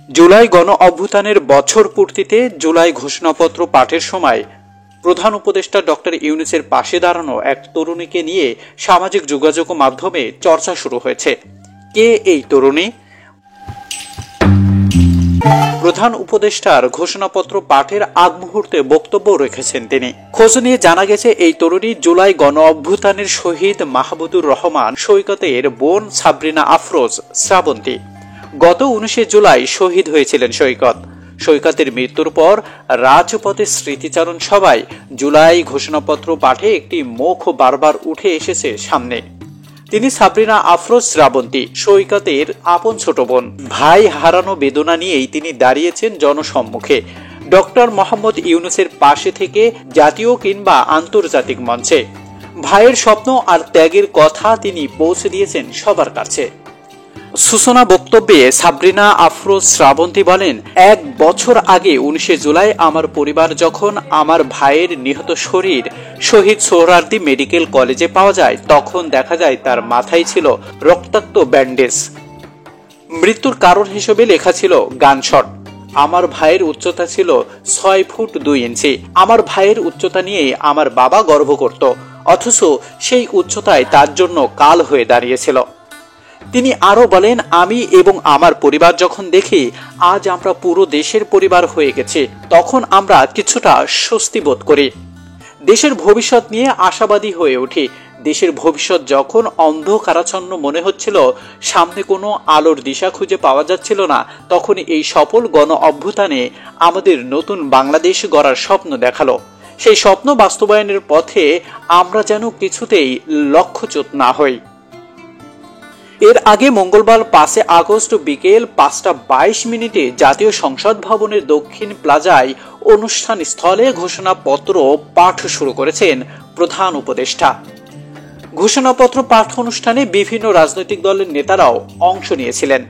জুলাই গণ অভ্যুত্থানের বছর পূর্তিতে জুলাই ঘোষণাপত্র পাঠের সময় প্রধান উপদেষ্টা ডক্টর ইউনূসের পাশে দাঁড়ানো এক তরুণীকে নিয়ে সামাজিক যোগাযোগ মাধ্যমে চর্চা শুরু হয়েছে। কে এই তরুণী? প্রধান উপদেষ্টার ঘোষণাপত্র পাঠের আগ মুহূর্তে বক্তব্য রেখেছেন তিনি। খোঁজ নিয়ে জানা গেছে এই তরুণী জুলাই গণ অভ্যুত্থানের শহীদ মাহমুদুর রহমান সৈকতের বোন সাবরিনা আফরোজ শ্রাবন্তী। গত 19 জুলাই শহীদ হয়েছিলেন সৈকত। সৈকতের মৃত্যুর পর রাজপথে স্মৃতিচারণ সভায় জুলাই ঘোষণাপত্র পাঠে একটি মুখ বারবার উঠে এসেছে সামনে। তিনি সাবরিনা আফরোজ শ্রাবন্তী, সৈকতের আপন ছোট বোন। ভাই হারানো বেদনা নিয়েই তিনি দাঁড়িয়েছেন জনসম্মুখে, ডক্টর মোহাম্মদ ইউনূসের পাশে থেকে জাতীয় কিংবা আন্তর্জাতিক মঞ্চে। ভাইয়ের স্বপ্ন আর ত্যাগের কথা তিনি পৌঁছে দিয়েছেন সবার কাছে। সূচনা বক্তব্যে সাবরিনা আফরোজ শ্রাবন্তী বলেন, 1 বছর আগে 19 জুলাই আমার পরিবার যখন আমার ভাইয়ের নিহত শরীর শহীদ সোহরাওয়ার্দী মেডিকেল কলেজে পাওয়া যায়, তখন দেখা যায় তার মাথায় ছিল রক্তাক্ত ব্যান্ডেজ। মৃত্যুর কারণ হিসেবে লেখা ছিল গানশট। আমার ভাইয়ের উচ্চতা ছিল 6 ফুট 2 ইঞ্চি। আমার ভাইয়ের উচ্চতা নিয়ে আমার বাবা গর্ব করত, অথচ সেই উচ্চতায় তার জন্য কাল হয়ে দাঁড়িয়েছিল। তিনি আরো বলেন, আমি এবং আমার পরিবার যখন দেখি আজ আমরা পুরো দেশের পরিবার হয়ে গেছি, তখন আমরা কিছুটা স্বস্তি বোধ করি। দেশের ভবিষ্যৎ নিয়ে আশাবাদী হয়ে উঠি। দেশের ভবিষ্যৎ যখন অন্ধকারাচ্ছন্ন মনে হচ্ছিল, সামনে কোনো আলোর দিশা খুঁজে পাওয়া যাচ্ছিল না, তখন এই সফল গণ অভ্যুত্থানে আমাদের নতুন বাংলাদেশ গড়ার স্বপ্ন দেখালো। সেই স্বপ্ন বাস্তবায়নের পথে আমরা যেন কিছুতেই লক্ষ্যচ্যুত না হই। এর আগে মঙ্গলবার 5 আগস্ট বিকেল 5:22 জাতীয় সংসদ ভবনের দক্ষিণ প্লাজায় অনুষ্ঠান স্থলে ঘোষণাপত্র পাঠ শুরু করেছেন প্রধান উপদেষ্টা। ঘোষণাপত্র পাঠ অনুষ্ঠানে বিভিন্ন রাজনৈতিক দলের নেতারাও অংশ নিয়েছিলেন।